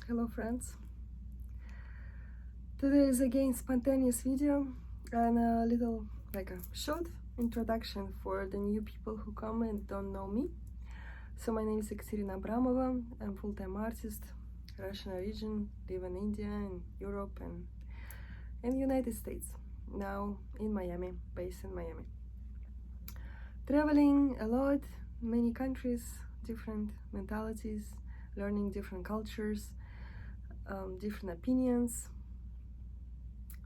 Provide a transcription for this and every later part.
Hello friends. Today is again spontaneous video and a little like a short introduction for the new people who come and don't know me. So my name is Ekaterina Abramova. I'm full-time artist, Russian origin, live in India and Europe and in United States. Now in Miami, based in Miami. Traveling a lot, many countries, different mentalities, learning different cultures, different opinions,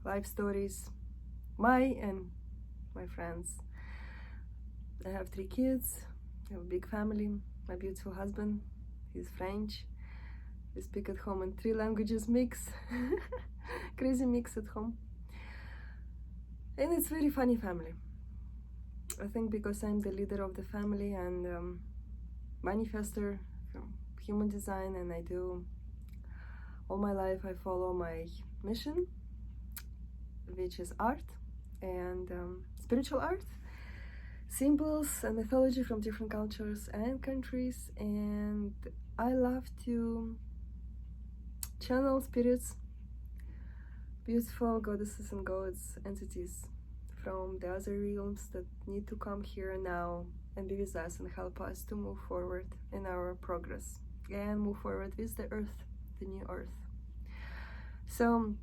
life stories, my and my friends. I have 3 kids, I have a big family, my beautiful husband, he's French. We speak at home in 3 languages mix, crazy mix at home. And it's very funny family. I think because I'm the leader of the family and manifester from human design, and I do all my life I follow my mission, which is art and spiritual art, symbols and mythology from different cultures and countries, and I love to channel spirits, beautiful goddesses and gods, entities from the other realms that need to come here and now and be with us and help us to move forward in our progress and move forward with the earth, the new earth. So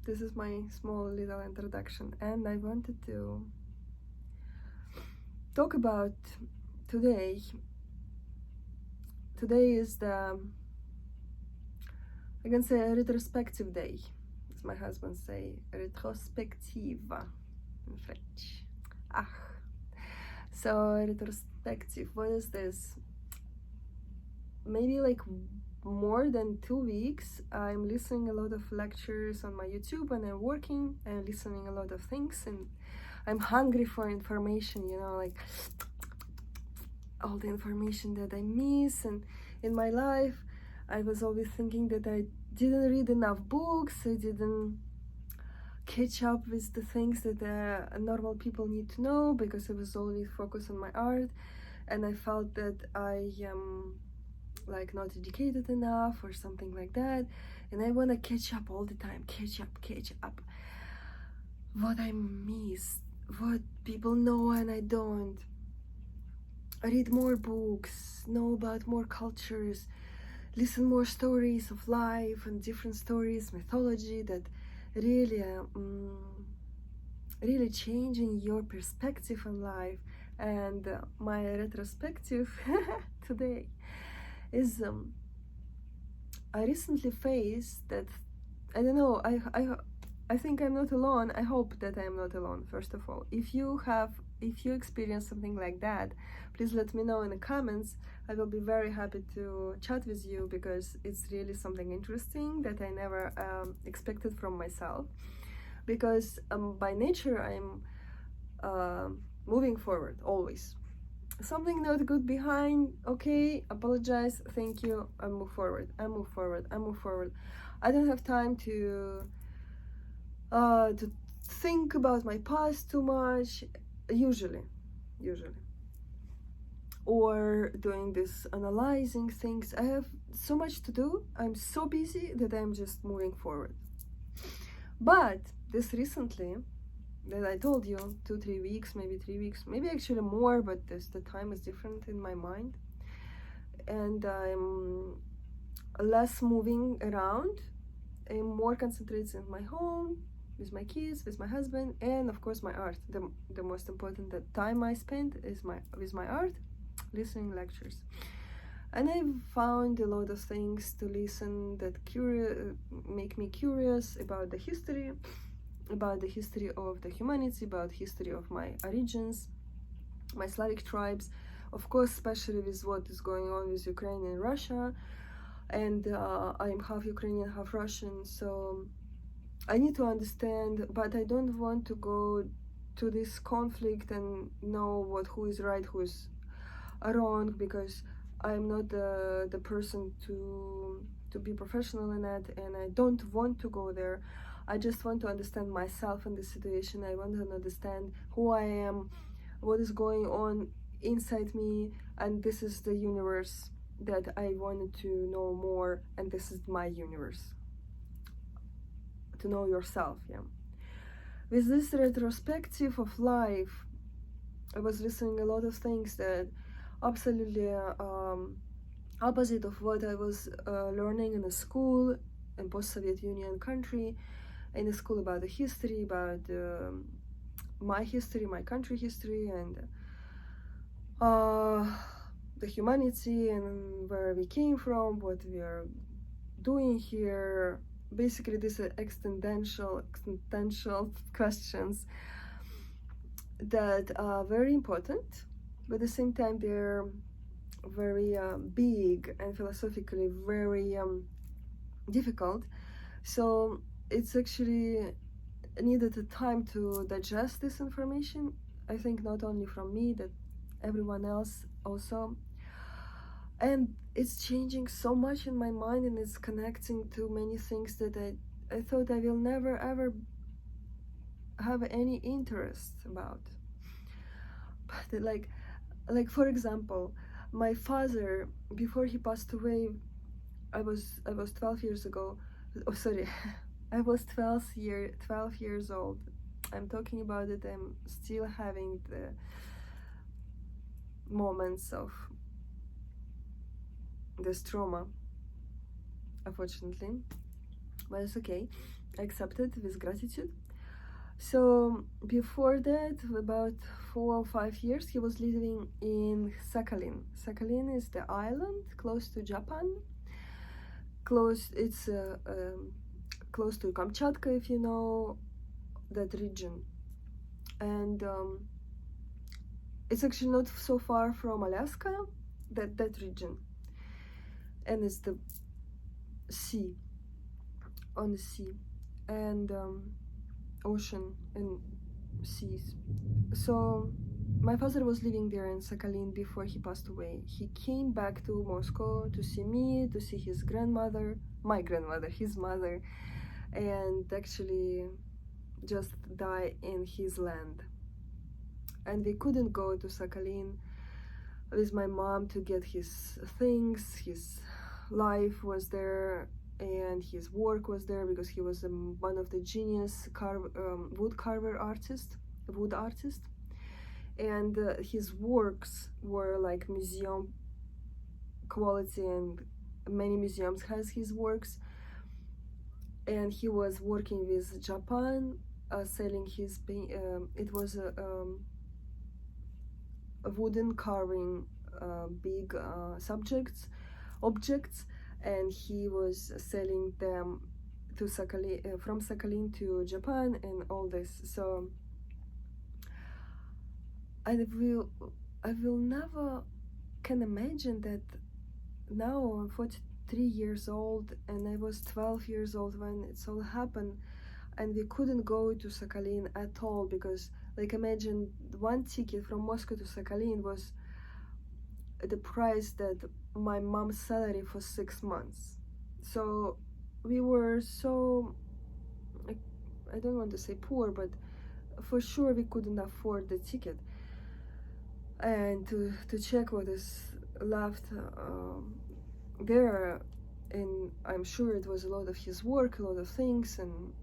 this is my small little introduction, and I wanted to talk about today. Today is the, I can say, a retrospective day, as my husband say, retrospective in French. So retrospective, what is this? Maybe like more than 2 weeks I'm listening a lot of lectures on my YouTube, and I'm working and listening a lot of things, and I'm hungry for information, you know, like all the information that I miss. And in my life I was always thinking that I didn't read enough books, I didn't catch up with the things that normal people need to know, because I was always focused on my art, and I felt that I am like not educated enough or something like that, and I want to catch up all the time, catch up what I miss, what people know and I don't. Read more books, know about more cultures, listen more stories of life and different stories, mythology that really really changing your perspective on life. And my retrospective today is I recently faced that, I don't know, I think I'm not alone. I hope that I'm not alone. First of all, if you experience something like that, please let me know in the comments. I will be very happy to chat with you, because it's really something interesting that I never expected from myself, because by nature I'm moving forward always. Something not good behind, okay, apologize, thank you, I move forward, I move forward, I move forward. I don't have time to think about my past too much, usually, or doing this analyzing things. I have so much to do, I'm so busy that I'm just moving forward. But this recently, that I told you, 2-3 weeks, maybe 3 weeks, maybe actually more, but the time is different in my mind, and I'm less moving around. I'm more concentrated in my home with my kids, with my husband, and of course my art. The most important time I spend is with my art, listening lectures. And I found a lot of things to listen that make me curious about the history of the humanity, about history of my origins, my Slavic tribes, of course, especially with what is going on with Ukraine and Russia. And I'm half Ukrainian, half Russian, so I need to understand, but I don't want to go to this conflict and know who is right, who is wrong, because I'm not the person to be professional in that, and I don't want to go there. I just want to understand myself in this situation. I want to understand who I am, what is going on inside me, and this is the universe that I wanted to know more, and this is my universe. To know yourself, yeah. With this retrospective of life, I was listening a lot of things that absolutely opposite of what I was learning in a school in post-Soviet Union country, in a school about the history, about my history, my country history, and the humanity and where we came from, what we are doing here. Basically, these are existential questions that are very important, but at the same time they're very big and philosophically very difficult. So it's actually needed a time to digest this information. I think not only from me, that everyone else also. And it's changing so much in my mind, and it's connecting to many things that I thought I will never ever have any interest about. But like for example, my father, before he passed away, I was 12 years ago. Oh, sorry, I was 12 years old. I'm talking about it. I'm still having the moments of this trauma, unfortunately, but it's okay. I accept it with gratitude. So before that, about 4 or 5 years, he was living in Sakhalin. Sakhalin is the island close to Japan. It's close to Kamchatka, if you know that region, and it's actually not so far from Alaska, that region, and it's the sea, on the sea, and ocean and seas. So my father was living there in Sakhalin before he passed away. He came back to Moscow to see me, to see his grandmother, my grandmother, his mother, and actually just die in his land. And we couldn't go to Sakhalin with my mom to get his things. His life was there and his work was there because he was one of the genius wood artist, and his works were like museum quality, and many museums has his works. And he was working with Japan, selling his it was a wooden carving big objects, and he was selling them to Sakhalin, from Sakhalin to Japan and all this. So I will never can imagine that now I'm 43 years old and I was 12 years old when it's all happened, and we couldn't go to Sakhalin at all because, like, imagine one ticket from Moscow to Sakhalin was the price that my mom's salary for 6 months. So we were so, I don't want to say poor, but for sure we couldn't afford the ticket. And to check what is left there, and I'm sure it was a lot of his work, a lot of things, and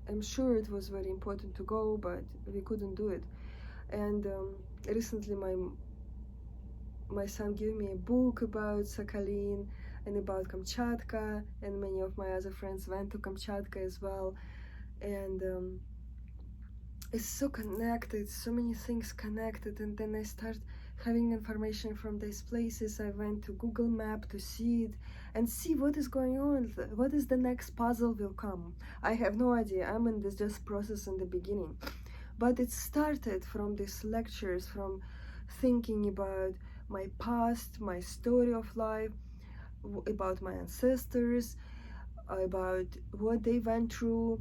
I'm sure it was very important to go, but we couldn't do it. And recently my son gave me a book about Sakhalin and about Kamchatka, and many of my other friends went to Kamchatka as well. And it's so connected, so many things connected. And then I start having information from these places. I went to Google Map to see it and see what is going on, what is the next puzzle will come. I have no idea. I'm in this just process in the beginning, but it started from these lectures, from thinking about my past, my story of life, about my ancestors, about what they went through,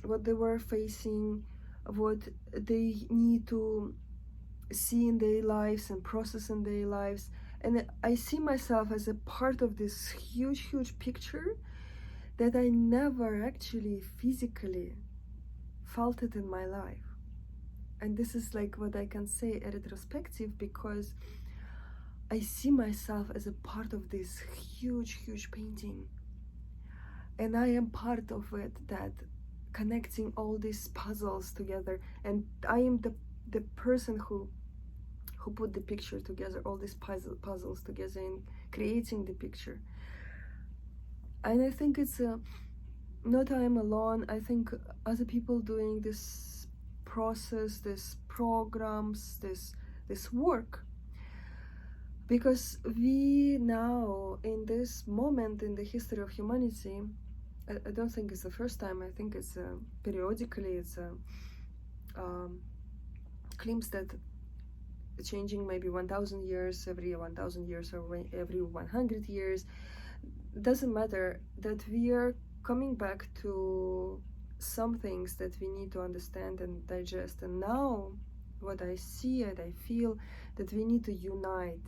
what they were facing, what they need to see in their lives and process in their lives. And I see myself as a part of this huge picture that I never actually physically felt it in my life. And this is like what I can say a retrospective, because I see myself as a part of this huge painting, and I am part of it, that connecting all these puzzles together, and I am the person who put the picture together, all these puzzles together, and creating the picture. And I think it's not I am alone. I think other people doing this process, this programs, this work, because we now, in this moment in the history of humanity, I don't think it's the first time. I think it's periodically it's a glimpse that changing maybe 1,000 years, every 1,000 years, or every 100 years, doesn't matter, that we are coming back to some things that we need to understand and digest. And now what I see and I feel, that we need to unite,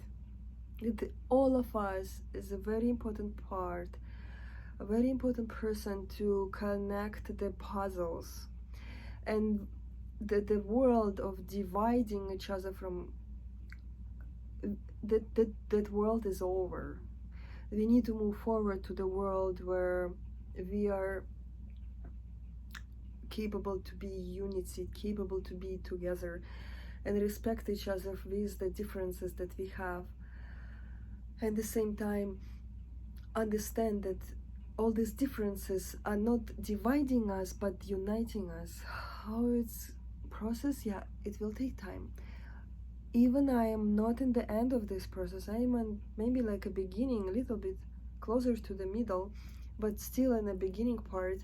that all of us is a very important part, a very important person to connect the puzzles. And the world of dividing each other from that world is over. We need to move forward to the world where we are capable to be unity, capable to be together, and respect each other with the differences that we have. And at the same time, understand that all these differences are not dividing us, but uniting us. How it's process? Yeah, it will take time. Even I am not in the end of this process. I am on maybe like a beginning, a little bit closer to the middle, but still in the beginning part,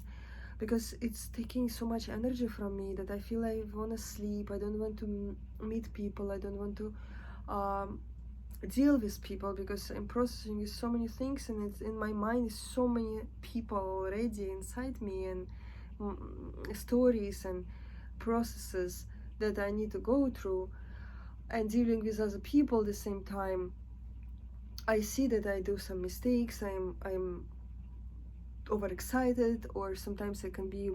because it's taking so much energy from me that I feel I want to sleep. I don't want to meet people. I don't want to deal with people, because I'm processing so many things, and it's in my mind, so many people already inside me, and stories and processes that I need to go through, and dealing with other people at the same time. I see that I do some mistakes. I'm overexcited, or sometimes I can be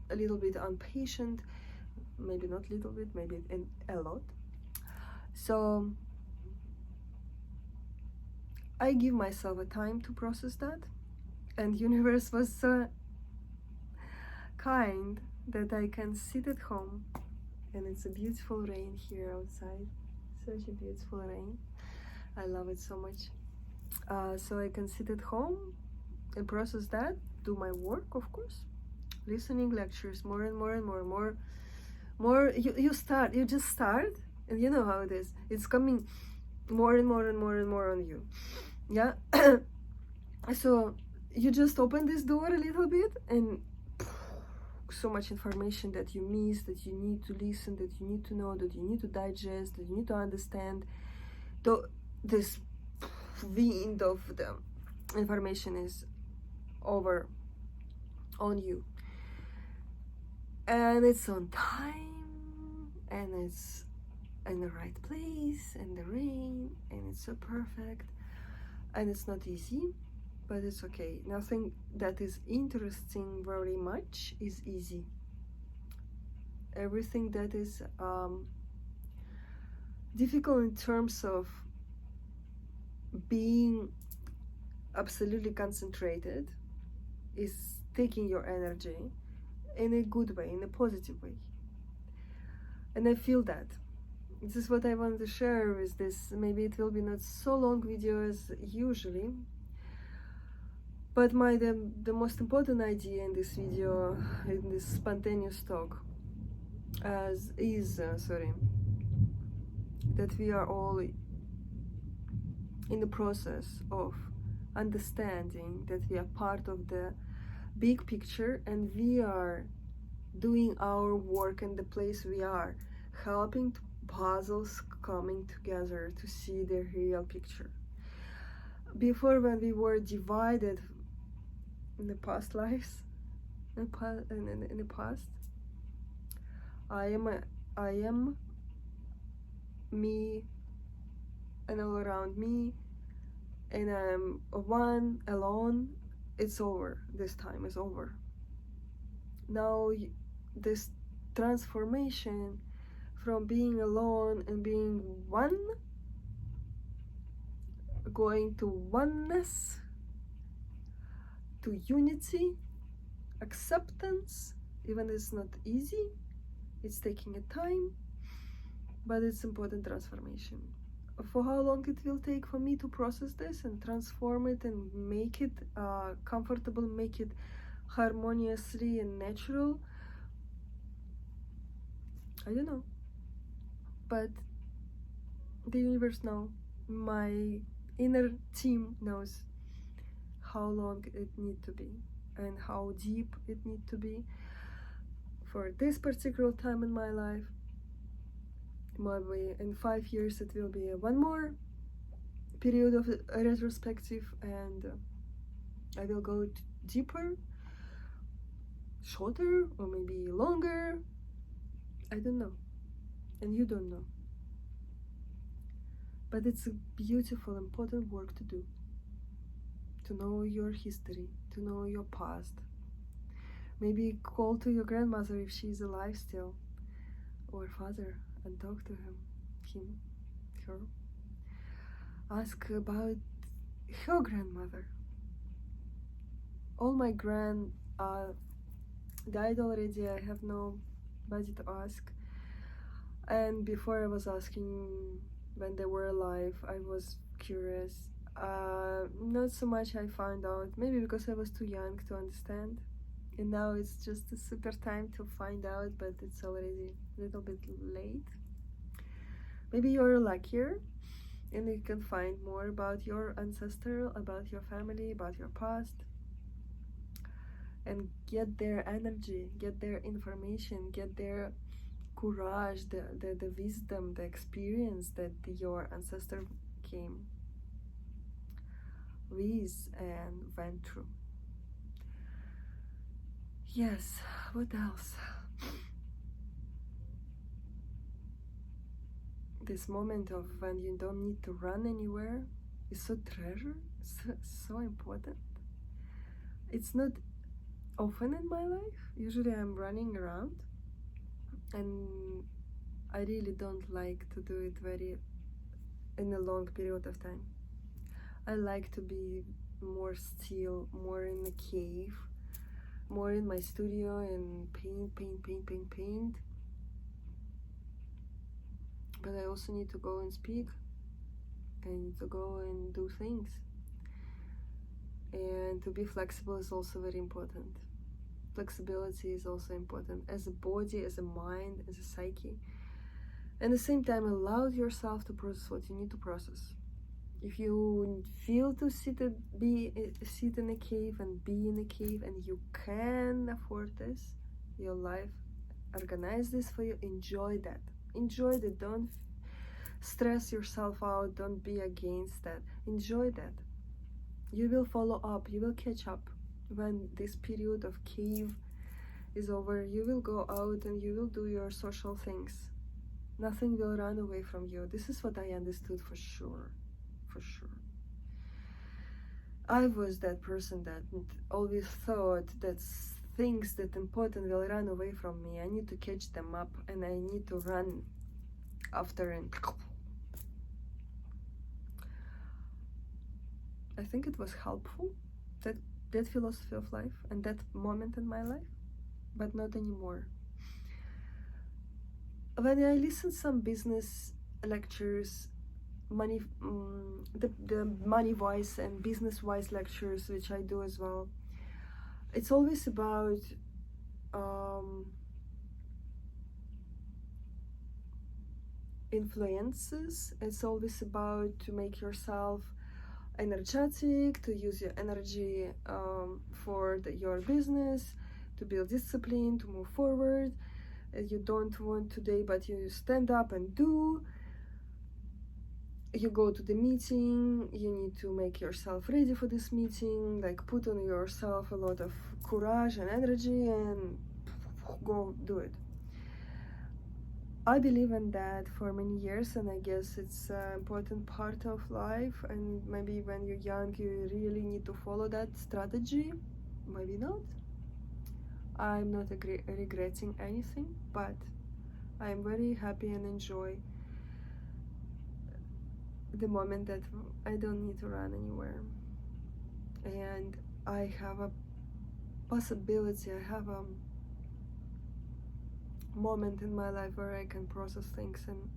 a little bit impatient, maybe not little bit, maybe a lot. So I give myself a time to process that, and universe was so kind that I can sit at home, and it's a beautiful rain here outside, such a beautiful rain. I love it so much. So I can sit at home and process that, do my work, of course, listening lectures, more and more and more and more. You just start, and you know how it is. It's coming more and more and more and more on you. Yeah. So you just open this door a little bit, and so much information that you miss, that you need to listen, that you need to know, that you need to digest, that you need to understand. This wind of the information is over on you, and it's on time, and it's in the right place, and the rain, and it's so perfect, and it's not easy, but it's okay. Nothing that is interesting very much is easy. Everything that is difficult in terms of being absolutely concentrated is taking your energy in a good way, in a positive way. And I feel that. This is what I want to share with this. Maybe it will be not so long video as usually, but the most important idea in this video, in this spontaneous talk, is that we are all in the process of understanding that we are part of the big picture, and we are doing our work in the place we are, helping puzzles coming together to see the real picture. Before, when we were divided in the past lives, in the past, I am me, and all around me, and I'm one alone. It's over. This time is over. Now this transformation from being alone and being one going to oneness, to unity, acceptance. Even it's not easy, it's taking a time, but it's important transformation. For how long it will take for me to process this and transform it and make it comfortable, make it harmoniously and natural, I don't know. But the universe knows, my inner team knows how long it needs to be and how deep it needs to be for this particular time in my life. Maybe in 5 years it will be one more period of retrospective, and I will go deeper, shorter, or maybe longer. I don't know, and you don't know. But it's a beautiful, important work to do. To know your history, to know your past. Maybe call to your grandmother if she's alive still, or father, and talk to him, her. Ask about her grandmother. All my grand died already. I have nobody to ask. And before I was asking when they were alive, I was curious. Not so much I found out, maybe because I was too young to understand. And now it's just a super time to find out, but it's already a little bit late. Maybe you're luckier and you can find more about your ancestor, about your family, about your past, and get their energy, get their information, get their courage, the wisdom, the experience that your ancestor came with and went through. Yes, what else? This moment of when you don't need to run anywhere is so treasure, so important. It's not often in my life. Usually I'm running around, and I really don't like to do it in a long period of time. I like to be more still, more in the cave, more in my studio and paint. But I also need to go and speak. I need to go and do things. And to be flexible is also very important. Flexibility is also important as a body, as a mind, as a psyche. And at the same time, allow yourself to process what you need to process. If you feel to sit in a cave and be in a cave, and you can afford this, your life, organize this for you, enjoy that. Enjoy that. Don't stress yourself out. Don't be against that. Enjoy that. You will follow up. You will catch up. When this period of cave is over, you will go out and you will do your social things. Nothing will run away from you. This is what I understood for sure. For sure. I was that person that always thought that things that important will run away from me. I need to catch them up and I need to run after and I think it was helpful, that philosophy of life and that moment in my life, but not anymore. When I listen some business lectures, the money wise and business wise lectures, which I do as well, it's always about influences. It's always about to make yourself energetic, to use your energy for your business, to build discipline, to move forward. You don't want today, but you stand up and do. You go to the meeting, you need to make yourself ready for this meeting, like put on yourself a lot of courage and energy and go do it. I believe in that for many years, and I guess it's an important part of life, and maybe when you're young you really need to follow that strategy, maybe not. I'm not regretting anything, but I'm very happy and enjoy the moment that I don't need to run anywhere, and I have a possibility, I have a moment in my life where I can process things and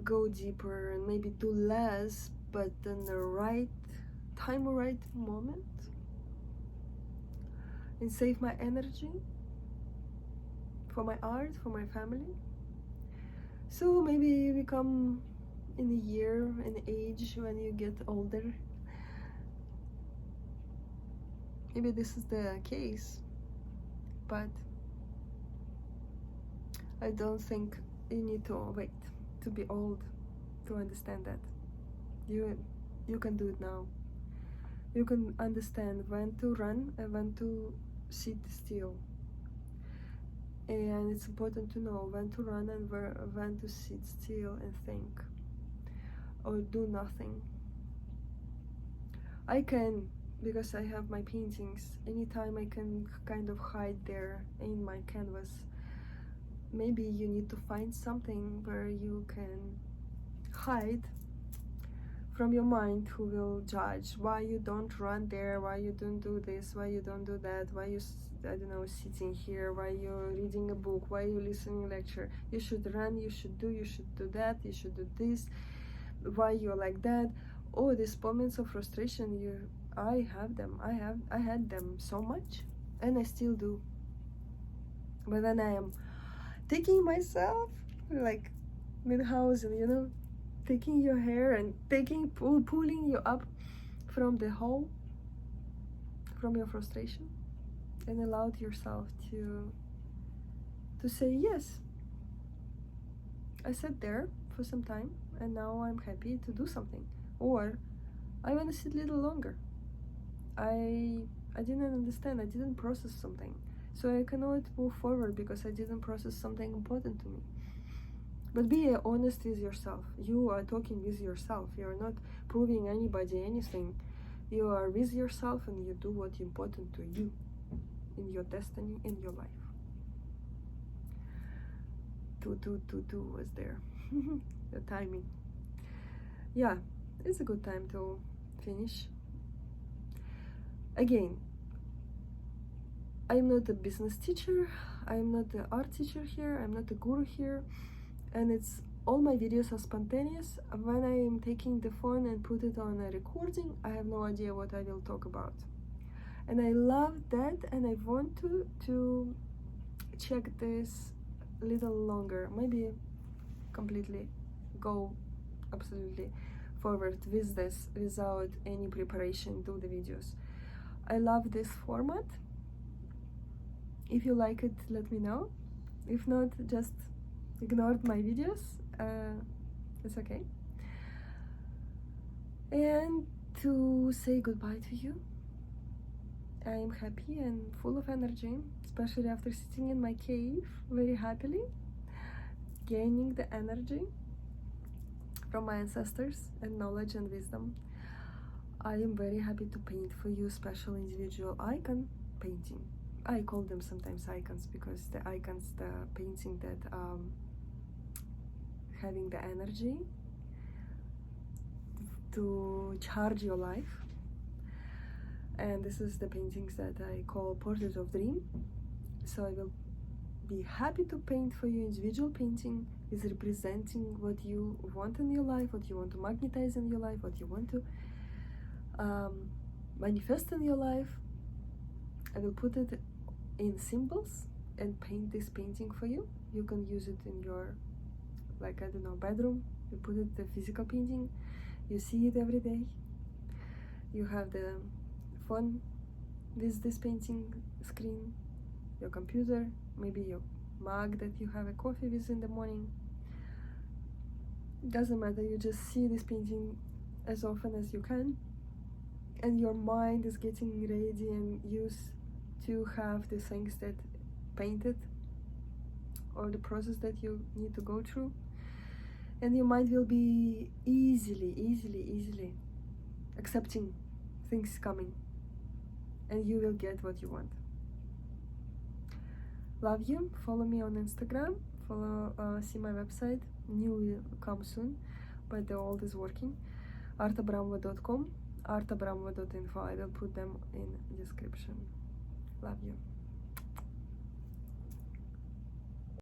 go deeper and maybe do less, but in the right time or right moment, and save my energy for my art, for my family. So maybe you become in a year, an age when you get older. Maybe this is the case, but I don't think you need to wait to be old to understand that. You can do it now. You can understand when to run and when to sit still. And it's important to know when to run and when to sit still and think or do nothing. I can, because I have my paintings, anytime I can kind of hide there in my canvas. Maybe you need to find something where you can hide from your mind, who will judge why you don't run there, why you don't do this, why you don't do that, why you, I don't know, sitting here, why you're reading a book, why you're listening lecture. You should run, you should do that, you should do this, why you're like that. Oh, these moments of frustration, I have them. I had them so much, and I still do. But when I am taking myself, like Midhausen, you know, taking your hair and pulling you up from the hole, from your frustration, and allowed yourself to say yes. I sat there for some time, and now I'm happy to do something, or I want to sit a little longer. I didn't understand, I didn't process something, so I cannot move forward because I didn't process something important to me. But be honest with yourself. You are talking with yourself. You are not proving anybody anything. You are with yourself, and you do what's important to you in your destiny, in your life. To was there. The timing. Yeah, it's a good time to finish. Again, I'm not a business teacher. I'm not the art teacher here. I'm not a guru here. And it's all my videos are spontaneous. When I am taking the phone and put it on a recording, I have no idea what I will talk about. And I love that, and I want to check this a little longer, maybe completely go absolutely forward with this without any preparation, do the videos. I love this format. If you like it, let me know. If not, just ignore my videos. It's okay. And to say goodbye to you, I am happy and full of energy, especially after sitting in my cave very happily, gaining the energy from my ancestors and knowledge and wisdom. I am very happy to paint for you special individual icon painting. I call them sometimes icons because the icons, the painting that having the energy to charge your life. And this is the paintings that I call Portrait of Dream. So I will be happy to paint for you individual painting is representing what you want in your life, what you want to magnetize in your life, what you want to manifest in your life. I will put it in symbols and paint this painting for you. You can use it in your, like, I don't know, bedroom. You put it the physical painting, you see it every day. You have the phone with this painting screen, your computer, maybe your mug that you have a coffee with in the morning. Doesn't matter, you just see this painting as often as you can, and your mind is getting ready and used to have the things that painted or the process that you need to go through, and your mind will be easily accepting things coming, and you will get what you want. Love you. Follow me on Instagram, see my website new will come soon, but the old is working. artabramova.com, artabramova.info. I will put them in description. Love you.